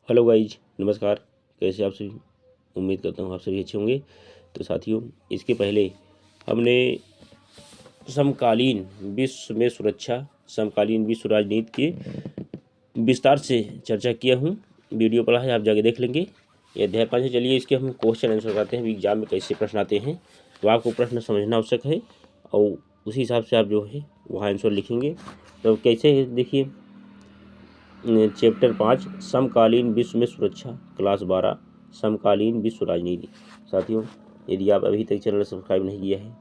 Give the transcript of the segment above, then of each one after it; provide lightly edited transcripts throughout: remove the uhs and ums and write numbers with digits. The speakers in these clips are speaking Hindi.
हेलो गाइज, नमस्कार। कैसे आप सभी? उम्मीद करता हूँ आप सभी अच्छे होंगे। तो साथियों, इसके पहले हमने समकालीन विश्व में सुरक्षा, समकालीन विश्व राजनीति के विस्तार से चर्चा किया हूँ। वीडियो पड़ा है, आप जाके देख लेंगे। ये अध्याय 5 है। चलिए इसके हम क्वेश्चन आंसर करते हैं। एग्जाम में कैसे प्रश्न आते हैं, तो आपको प्रश्न समझना आवश्यक है और उसी हिसाब से आप जो है वहाँ आंसर लिखेंगे। तो कैसे है देखिए, चैप्टर 5 समकालीन विश्व में सुरक्षा, क्लास 12 समकालीन विश्व राजनीति। साथियों, यदि आप अभी तक चैनल सब्सक्राइब नहीं किया है,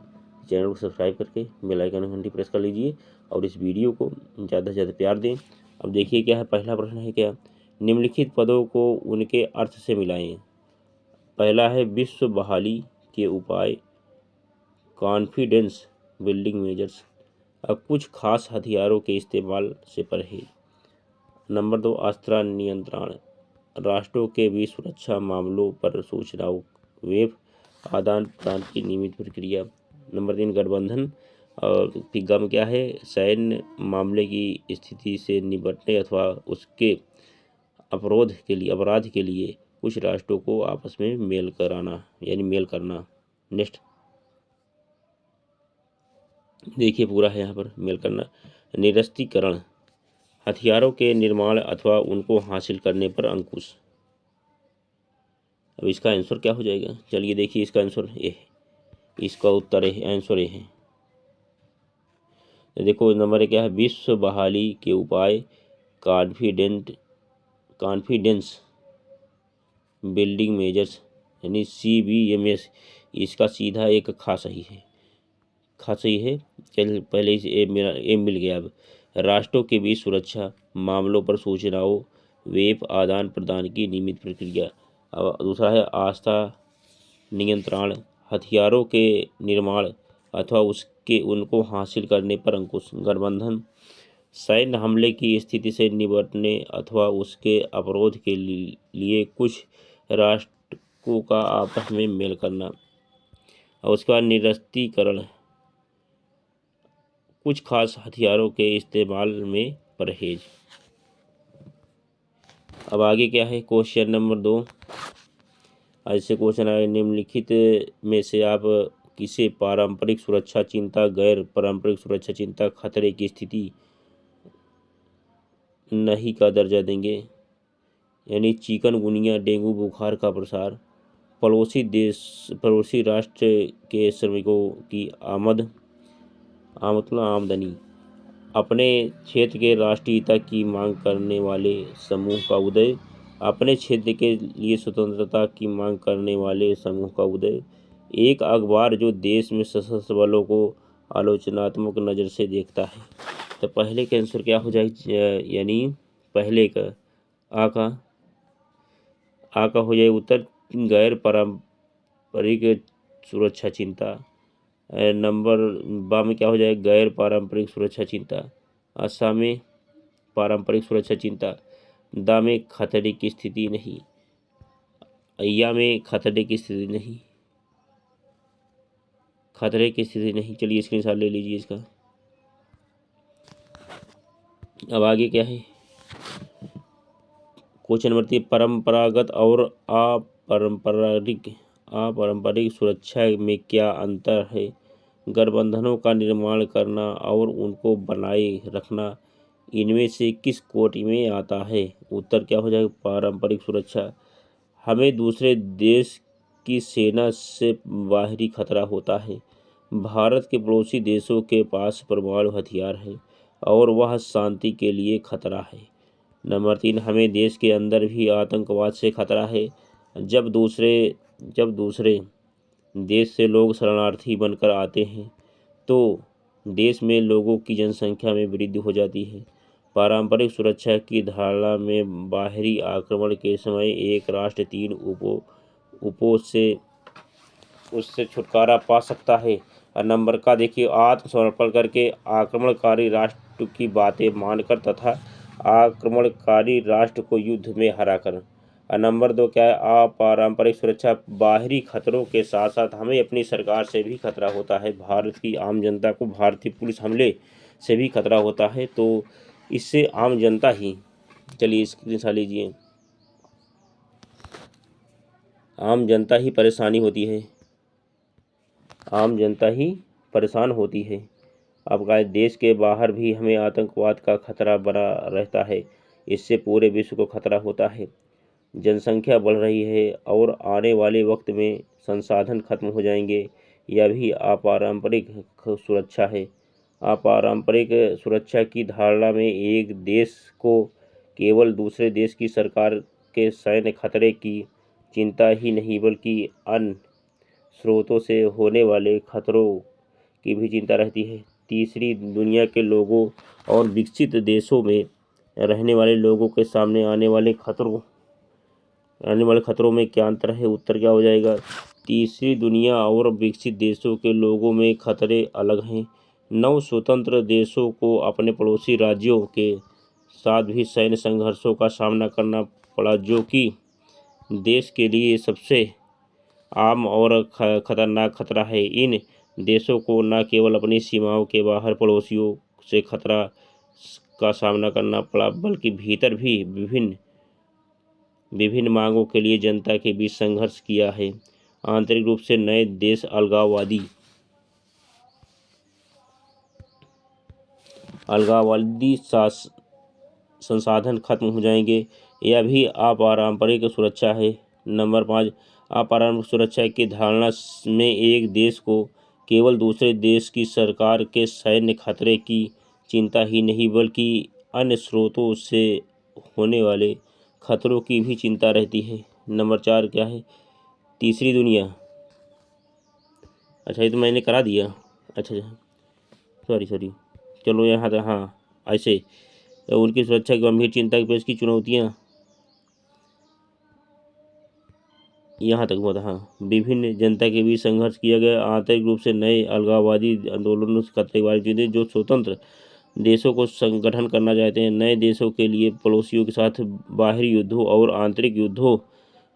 चैनल को सब्सक्राइब करके बेल आइकन घंटी प्रेस कर लीजिए और इस वीडियो को ज़्यादा से ज़्यादा प्यार दें। अब देखिए क्या है, पहला प्रश्न है क्या, निम्नलिखित पदों को उनके अर्थ से मिलाएं। पहला है विश्व बहाली के उपाय, कॉन्फिडेंस बिल्डिंग मेजर्स, कुछ खास हथियारों के इस्तेमाल से परहेज। नंबर 2 अस्त्र नियंत्रण, राष्ट्रों के बीच सुरक्षा मामलों पर सूचनाओं वेब आदान प्रदान की नियमित प्रक्रिया। नंबर 3 गठबंधन और गम क्या है, सैन्य मामले की स्थिति से निपटने अथवा उसके अपराध के लिए कुछ राष्ट्रों को आपस में मेल कराना, यानी मेल करना। नेक्स्ट देखिए, पूरा है यहाँ पर मेल करना। निरस्त्रीकरण, हथियारों के निर्माण अथवा उनको हासिल करने पर अंकुश। अब इसका आंसर क्या हो जाएगा? चलिए देखिए, इसका आंसर ए है, इसका उत्तर है, आंसर ए है। तो देखो नंबर क्या है, विश्व बहाली के उपाय, कॉन्फिडेंस बिल्डिंग मेजर्स, यानी CBMS। इसका सीधा एक खा सही है, खा सही है। चल पहले इसे ए मिल गया। अब राष्ट्रों के बीच सुरक्षा मामलों पर सूचनाओं वेब आदान प्रदान की नियमित प्रक्रिया। अब दूसरा है आस्था नियंत्रण, हथियारों के निर्माण अथवा उसके उनको हासिल करने पर अंकुश। गठबंधन, सैन्य हमले की स्थिति से निपटने अथवा उसके अवरोध के लिए कुछ राष्ट्रों का आपस में मेल करना। और उसके बाद निरस्त्रीकरण, कुछ खास हथियारों के इस्तेमाल में परहेज। अब आगे क्या है, क्वेश्चन नंबर 2। ऐसे क्वेश्चन आए, निम्नलिखित में से आप किसे पारंपरिक सुरक्षा चिंता, गैर पारंपरिक सुरक्षा चिंता, खतरे की स्थिति नहीं का दर्जा देंगे। यानी चिकनगुनिया, डेंगू बुखार का प्रसार, पड़ोसी राष्ट्र के श्रमिकों की आमदनी, अपने क्षेत्र के राष्ट्रीयता की मांग करने वाले समूह का उदय, अपने क्षेत्र के लिए स्वतंत्रता की मांग करने वाले समूह का उदय, एक अखबार जो देश में सशस्त्र बलों को आलोचनात्मक नज़र से देखता है। तो पहले का आंसर क्या हो जाए, यानी पहले का आ का हो जाए उत्तर, गैर पारंपरिक सुरक्षा चिंता। नंबर बा में क्या हो जाए, गैर पारंपरिक सुरक्षा चिंता। आसा में पारंपरिक सुरक्षा चिंता। दा में खतरे की स्थिति नहीं। या में खतरे की स्थिति नहीं, खतरे की स्थिति नहीं। चलिए स्क्रीनशॉट ले लीजिए इसका। अब आगे क्या है, क्वेश्चन नंबर 3, परंपरागत और अपारंपरिक सुरक्षा में क्या अंतर है। गठबंधनों का निर्माण करना और उनको बनाए रखना इनमें से किस कोटि में आता है? उत्तर क्या हो जाएगा, पारंपरिक सुरक्षा। हमें दूसरे देश की सेना से बाहरी खतरा होता है। भारत के पड़ोसी देशों के पास परमाणु हथियार है और वह शांति के लिए खतरा है। नंबर 3, हमें देश के अंदर भी आतंकवाद से खतरा है। जब दूसरे देश से लोग शरणार्थी बनकर आते हैं तो देश में लोगों की जनसंख्या में वृद्धि हो जाती है। पारंपरिक सुरक्षा की धारणा में बाहरी आक्रमण के समय एक राष्ट्र 3 उपो से उससे छुटकारा पा सकता है। और नंबर का देखिए, आत्मसमर्पण करके, आक्रमणकारी राष्ट्र की बातें मानकर तथा आक्रमणकारी राष्ट्र को युद्ध में हराकर। और नंबर 2 क्या है, अपारंपरिक सुरक्षा, बाहरी खतरों के साथ साथ हमें अपनी सरकार से भी खतरा होता है। भारत की आम जनता को भारतीय पुलिस हमले से भी खतरा होता है, तो इससे आम जनता ही। चलिए स्क्रीनशॉट लीजिए। आम जनता ही परेशानी होती है, आम जनता ही परेशान होती है। अब गाय देश के बाहर भी हमें आतंकवाद का खतरा बना रहता है, इससे पूरे विश्व को खतरा होता है। जनसंख्या बढ़ रही है और आने वाले वक्त में संसाधन खत्म हो जाएंगे। यह भी अपारंपरिक सुरक्षा है। अपारंपरिक सुरक्षा की धारणा में एक देश को केवल दूसरे देश की सरकार के सैन्य खतरे की चिंता ही नहीं बल्कि अन्य स्रोतों से होने वाले खतरों की भी चिंता रहती है। तीसरी दुनिया के लोगों और विकसित देशों में रहने वाले लोगों के सामने आने वाले खतरों में क्या अंतर है? उत्तर क्या हो जाएगा? तीसरी दुनिया और विकसित देशों के लोगों में खतरे अलग हैं। नव स्वतंत्र देशों को अपने पड़ोसी राज्यों के साथ भी सैन्य संघर्षों का सामना करना पड़ा, जो कि देश के लिए सबसे आम और खतरनाक खतरा है। इन देशों को न केवल अपनी सीमाओं के बाहर पड़ोसियों से खतरा का सामना करना पड़ा, बल्कि भीतर भी विभिन्न मांगों के लिए जनता के बीच संघर्ष किया है। आंतरिक रूप से नए देश अलगाववादी संसाधन खत्म हो जाएंगे। यह भी अपारंपरिक सुरक्षा है। नंबर 5, अपारंपरिक सुरक्षा की धारणा में एक देश को केवल दूसरे देश की सरकार के सैन्य खतरे की चिंता ही नहीं बल्कि अन्य स्रोतों से होने वाले खतरों की भी चिंता रहती है। नंबर 4 क्या है? तीसरी दुनिया। अच्छा, ये तो मैंने करा दिया। अच्छा, सॉरी, चलो यहाँ तक। हाँ, ऐसे उनकी सुरक्षा की गंभीर चिंता की पेश की चुनौतियाँ यहाँ तक हुआ था। हाँ, विभिन्न जनता के बीच संघर्ष किया गया। आंतरिक रूप से नए अलगाववादी आंदोलनों से खतरे वाली चीज़ें जो स्वतंत्र देशों को संगठन करना चाहते हैं। नए देशों के लिए पड़ोसियों के साथ बाहरी युद्धों और आंतरिक युद्धों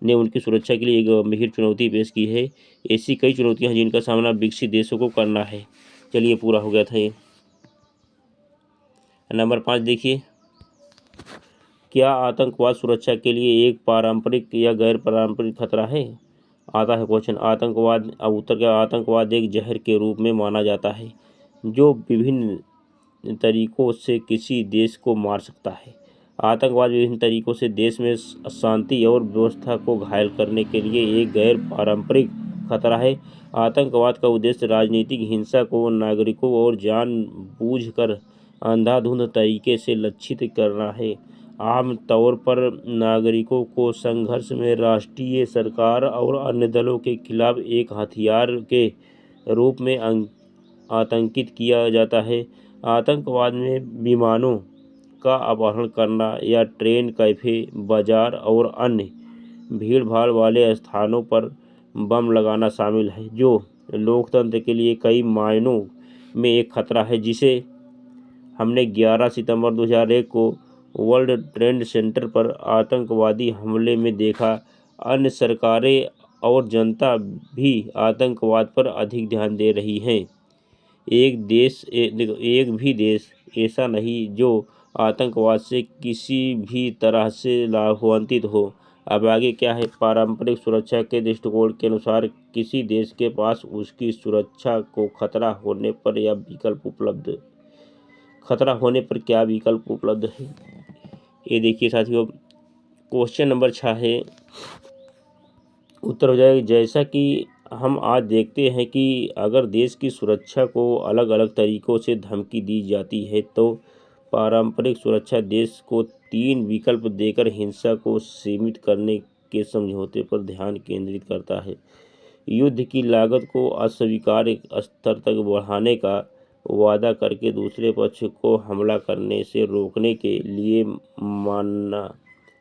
ने उनकी सुरक्षा के लिए एक गंभीर चुनौती पेश की है। ऐसी कई चुनौतियाँ हैं जिनका सामना विकसित देशों को करना है। चलिए, पूरा हो गया था ये। नंबर 5 देखिए, क्या आतंकवाद सुरक्षा के लिए एक पारंपरिक या गैर पारंपरिक खतरा है? आता है क्वेश्चन। आतंकवाद, अब उत्तर क्या? आतंकवाद एक जहर के रूप में माना जाता है जो विभिन्न तरीकों से किसी देश को मार सकता है। आतंकवाद विभिन्न तरीकों से देश में शांति और व्यवस्था को घायल करने के लिए एक गैर पारंपरिक खतरा है। आतंकवाद का उद्देश्य राजनीतिक हिंसा को नागरिकों और जानबूझकर अंधाधुंध तरीके से लक्षित करना है। आम तौर पर नागरिकों को संघर्ष में राष्ट्रीय सरकार और अन्य दलों के खिलाफ एक हथियार के रूप में आतंकित किया जाता है। आतंकवाद में विमानों का अपहरण करना या ट्रेन, कैफे, बाजार और अन्य भीड़भाड़ वाले स्थानों पर बम लगाना शामिल है, जो लोकतंत्र के लिए कई मायनों में एक खतरा है, जिसे हमने 11 सितंबर 2001 को वर्ल्ड ट्रेड सेंटर पर आतंकवादी हमले में देखा। अन्य सरकारें और जनता भी आतंकवाद पर अधिक ध्यान दे रही हैं। एक भी देश ऐसा नहीं जो आतंकवाद से किसी भी तरह से लाभान्वित हो। अब आगे क्या है? पारंपरिक सुरक्षा के दृष्टिकोण के अनुसार किसी देश के पास उसकी सुरक्षा को खतरा होने पर क्या विकल्प उपलब्ध है? ये देखिए साथियों, क्वेश्चन नंबर 6 है। उत्तर हो जाएगा, जैसा कि हम आज देखते हैं कि अगर देश की सुरक्षा को अलग अलग तरीकों से धमकी दी जाती है तो पारंपरिक सुरक्षा देश को 3 विकल्प देकर हिंसा को सीमित करने के समझौते पर ध्यान केंद्रित करता है। युद्ध की लागत को अस्वीकार्य स्तर तक बढ़ाने का वादा करके दूसरे पक्ष को हमला करने से रोकने के लिए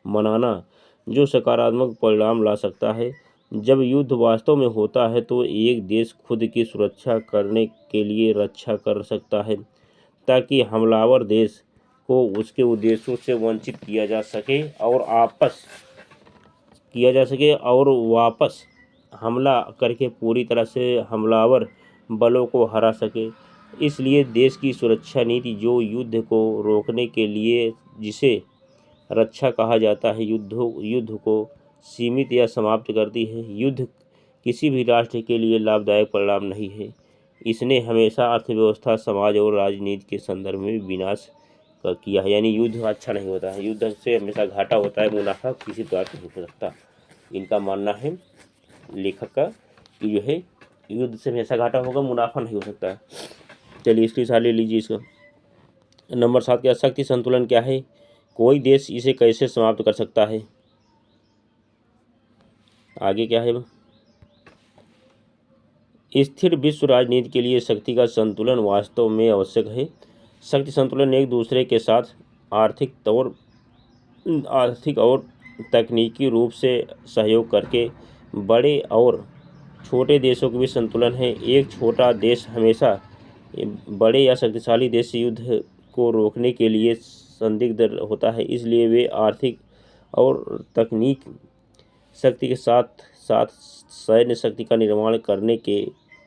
मनाना, जो सकारात्मक परिणाम ला सकता है। जब युद्ध वास्तव में होता है तो एक देश खुद की सुरक्षा करने के लिए रक्षा कर सकता है, ताकि हमलावर देश को उसके उद्देश्यों से वंचित किया जा सके और वापस हमला करके पूरी तरह से हमलावर बलों को हरा सके। इसलिए देश की सुरक्षा नीति, जो युद्ध को रोकने के लिए जिसे रक्षा कहा जाता है, युद्ध को सीमित या समाप्त करती है। युद्ध किसी भी राष्ट्र के लिए लाभदायक परिणाम नहीं है। इसने हमेशा अर्थव्यवस्था, समाज और राजनीति के संदर्भ में विनाश किया है। यानी युद्ध अच्छा नहीं होता है, युद्ध से हमेशा घाटा होता है, मुनाफा किसी प्रकार का नहीं हो सकता। इनका मानना है लेखक का कि जो है युद्ध से हमेशा घाटा होगा, मुनाफा नहीं हो सकता है। चलिए इसके साथ ले लीजिए इसका नंबर 7 क्या शक्ति संतुलन क्या है? कोई देश इसे कैसे समाप्त कर सकता है? आगे क्या है? स्थिर विश्व राजनीति के लिए शक्ति का संतुलन वास्तव में आवश्यक है। शक्ति संतुलन एक दूसरे के साथ आर्थिक और तकनीकी रूप से सहयोग करके बड़े और छोटे देशों के बीच संतुलन है। एक छोटा देश हमेशा बड़े या शक्तिशाली देश से युद्ध को रोकने के लिए संदिग्ध होता है, इसलिए वे आर्थिक और तकनीक शक्ति के साथ साथ सैन्य शक्ति का निर्माण करने के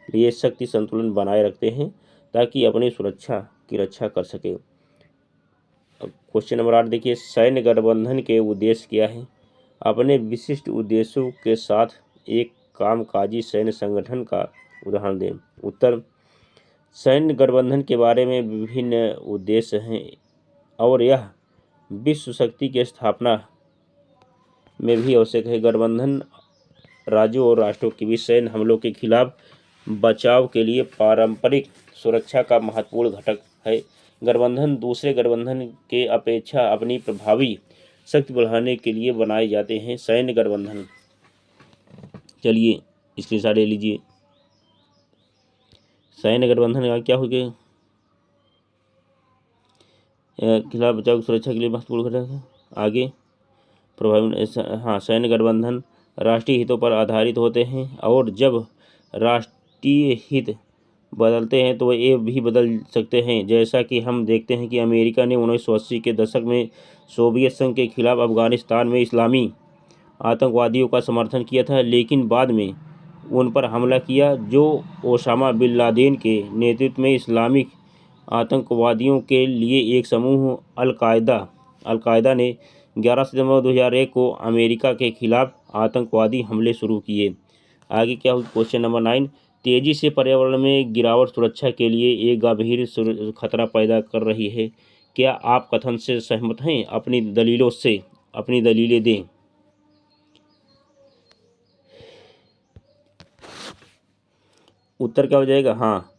लिए शक्ति संतुलन बनाए रखते हैं ताकि अपनी सुरक्षा की रक्षा कर सके। क्वेश्चन नंबर 8 देखिए, सैन्य गठबंधन के उद्देश्य क्या है? अपने विशिष्ट उद्देश्यों के साथ एक कामकाजी सैन्य संगठन का उदाहरण दें। उत्तर, सैन्य गठबंधन के बारे में विभिन्न उद्देश्य हैं और यह विश्व शक्ति की स्थापना में भी आवश्यक है। गठबंधन राज्यों और राष्ट्रों के बीच सैन्य हमलों के खिलाफ बचाव के लिए पारंपरिक सुरक्षा का महत्वपूर्ण घटक है। गठबंधन दूसरे गठबंधन के अपेक्षा अपनी प्रभावी शक्ति बढ़ाने के लिए बनाए जाते हैं। सैन्य गठबंधन, चलिए स्क्रीनशॉट ले लीजिए। सैन्य गठबंधन का क्या हो गया? खिलाफ बचाव की सुरक्षा के लिए महत्वपूर्ण घटक है। आगे प्रभावी, हाँ, सैन्य गठबंधन राष्ट्रीय हितों पर आधारित होते हैं और जब राष्ट्रीय हित बदलते हैं तो ये भी बदल सकते हैं। जैसा कि हम देखते हैं कि अमेरिका ने 1980 के दशक में सोवियत संघ के खिलाफ अफगानिस्तान में इस्लामी आतंकवादियों का समर्थन किया था, लेकिन बाद में उन पर हमला किया जो ओसामा बिन लादेन के नेतृत्व में इस्लामिक आतंकवादियों के लिए एक समूह अलकायदा ने 11 सितंबर 2001 को अमेरिका के खिलाफ आतंकवादी हमले शुरू किए। आगे क्या हो? क्वेश्चन नंबर 9, तेजी से पर्यावरण में गिरावट सुरक्षा के लिए एक गंभीर खतरा पैदा कर रही है। क्या आप कथन से सहमत हैं? अपनी दलीलें दें। उत्तर क्या हो जाएगा? हाँ,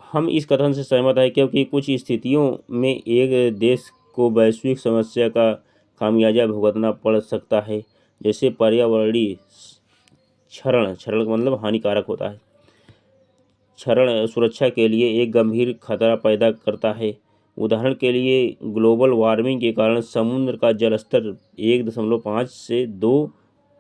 हम इस कथन से सहमत हैं क्योंकि कुछ स्थितियों में एक देश को वैश्विक समस्या का खामियाजा भुगतना पड़ सकता है, जैसे पर्यावरणीय क्षरण मतलब हानिकारक होता है। क्षरण सुरक्षा के लिए एक गंभीर खतरा पैदा करता है। उदाहरण के लिए ग्लोबल वार्मिंग के कारण समुद्र का जल स्तर 1.5 से 2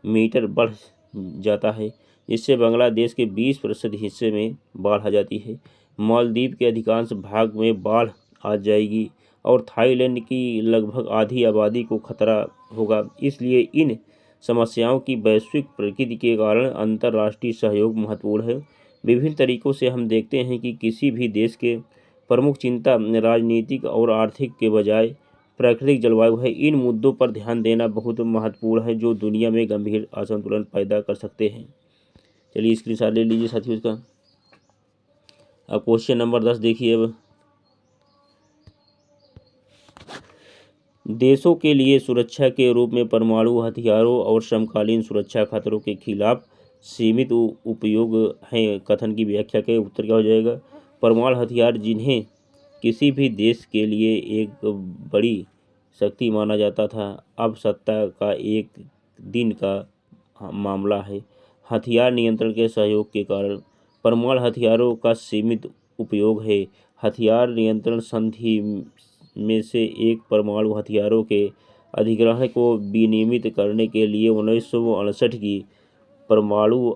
मीटर बढ़ जाता है, जिससे बांग्लादेश के 20% हिस्से में बाढ़ आ जाती है। मालदीव के अधिकांश भाग में बाढ़ आ जाएगी और थाईलैंड की लगभग आधी आबादी को खतरा होगा। इसलिए इन समस्याओं की वैश्विक प्रकृति के कारण अंतर्राष्ट्रीय सहयोग महत्वपूर्ण है। विभिन्न तरीकों से हम देखते हैं कि किसी भी देश के प्रमुख चिंता राजनीतिक और आर्थिक के बजाय प्राकृतिक जलवायु है। इन मुद्दों पर ध्यान देना बहुत महत्वपूर्ण है जो दुनिया में गंभीर असंतुलन पैदा कर सकते हैं। चलिए स्क्रीनशॉट ले लीजिए साथियों इसका। अब क्वेश्चन नंबर 10 देखिए। अब देशों के लिए सुरक्षा के रूप में परमाणु हथियारों और समकालीन सुरक्षा खतरों के खिलाफ सीमित उपयोग हैं। कथन की व्याख्या के उत्तर क्या हो जाएगा? परमाणु हथियार जिन्हें किसी भी देश के लिए एक बड़ी शक्ति माना जाता था, अब सत्ता का एक दिन का मामला है। हथियार नियंत्रण के सहयोग के कारण परमाणु हथियारों का सीमित उपयोग है। हथियार नियंत्रण संधि में से एक परमाणु हथियारों के अधिग्रहण को विनियमित करने के लिए 1968 की परमाणु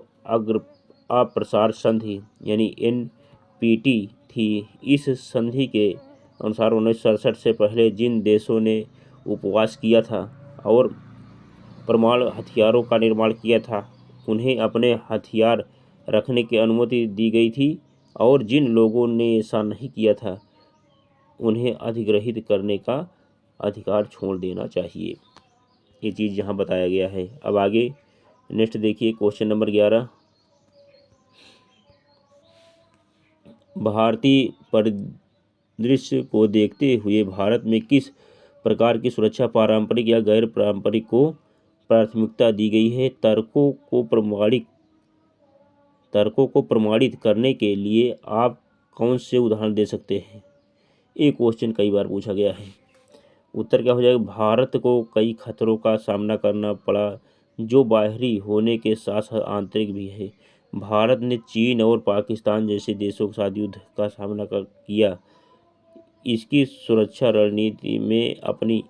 अप्रसार संधि यानी NPT थी। इस संधि के अनुसार 1967 से पहले जिन देशों ने उपवास किया था और परमाणु हथियारों का निर्माण किया था, उन्हें अपने हथियार रखने की अनुमति दी गई थी और जिन लोगों ने ऐसा नहीं किया था, उन्हें अधिग्रहित करने का अधिकार छोड़ देना चाहिए। ये चीज़ यहाँ बताया गया है। अब आगे नेक्स्ट देखिए क्वेश्चन नंबर 11। भारतीय परिदृश्य को देखते हुए भारत में किस प्रकार की सुरक्षा पारंपरिक या गैर पारंपरिक को प्राथमिकता दी गई है? तर्कों को प्रमाणित करने के लिए आप कौन से उदाहरण दे सकते हैं? ये क्वेश्चन कई बार पूछा गया है। उत्तर क्या हो जाएगा? भारत को कई खतरों का सामना करना पड़ा जो बाहरी होने के साथ साथ आंतरिक भी है। भारत ने चीन और पाकिस्तान जैसे देशों के साथ युद्ध का सामना किया। इसकी सुरक्षा रणनीति में अपनी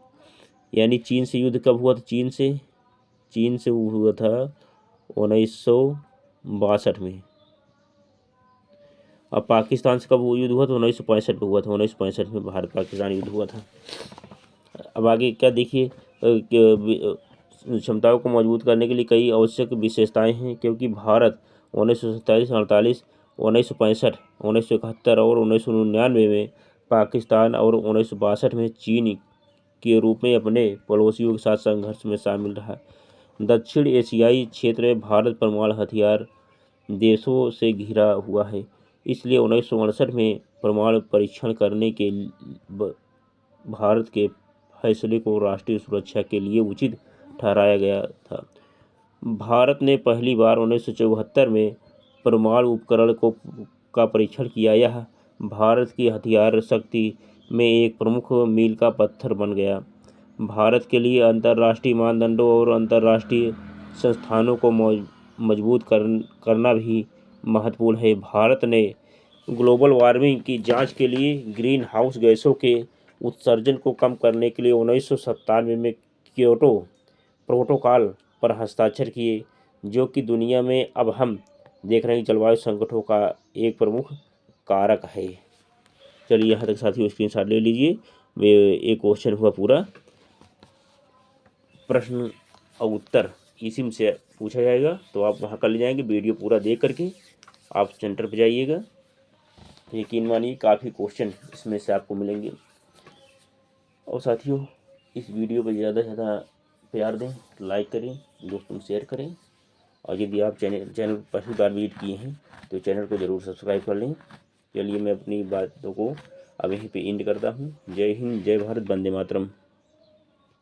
यानी चीन से युद्ध कब हुआ था? चीन से हुआ था 1962 में। अब पाकिस्तान से कब युद्ध हुआ था? 1965 में हुआ था। 1965 में भारत पाकिस्तान युद्ध हुआ था। अब आगे क्या देखिए, क्षमताओं को मजबूत करने के लिए कई आवश्यक विशेषताएं हैं, क्योंकि भारत 1947, 48, 1965, 1971 और 1999 में पाकिस्तान और 1962 में चीन के रूप में अपने पड़ोसियों के साथ संघर्ष में शामिल रहा। दक्षिण एशियाई क्षेत्र में भारत परमाणु हथियार देशों से घिरा हुआ है, इसलिए 1968 में परमाणु परीक्षण करने के भारत के फैसले को राष्ट्रीय सुरक्षा के लिए उचित ठहराया गया था। भारत ने पहली बार 1974 में परमाणु उपकरण का परीक्षण किया। यह भारत की हथियार शक्ति में एक प्रमुख मील का पत्थर बन गया। भारत के लिए अंतर्राष्ट्रीय मानदंडों और अंतर्राष्ट्रीय संस्थानों को मजबूत करना भी महत्वपूर्ण है। भारत ने ग्लोबल वार्मिंग की जांच के लिए ग्रीन हाउस गैसों के उत्सर्जन को कम करने के लिए 1997 में क्योटो प्रोटोकॉल पर हस्ताक्षर किए, जो कि दुनिया में अब हम देख रहे हैं जलवायु संकटों का एक प्रमुख कारक है। चलिए यहाँ तक साथियों स्क्रीनशॉट ले लीजिए। एक क्वेश्चन हुआ पूरा, प्रश्न और उत्तर इसी में से पूछा जाएगा, तो आप वहाँ कर ले जाएंगे। वीडियो पूरा देख करके आप सेंटर पर जाइएगा, तो यकीन मानिए काफ़ी क्वेश्चन इसमें से आपको मिलेंगे। और साथियों इस वीडियो पर ज़्यादा से ज़्यादा प्यार दें, लाइक करें, दोस्तों में शेयर करें, और यदि आप चैनल पहली बार विजिट किए हैं तो चैनल को ज़रूर सब्सक्राइब कर लें। चलिए मैं अपनी बातों को अब यहीं पे एंड करता हूँ। जय हिंद, जय भारत, वंदे मातरम।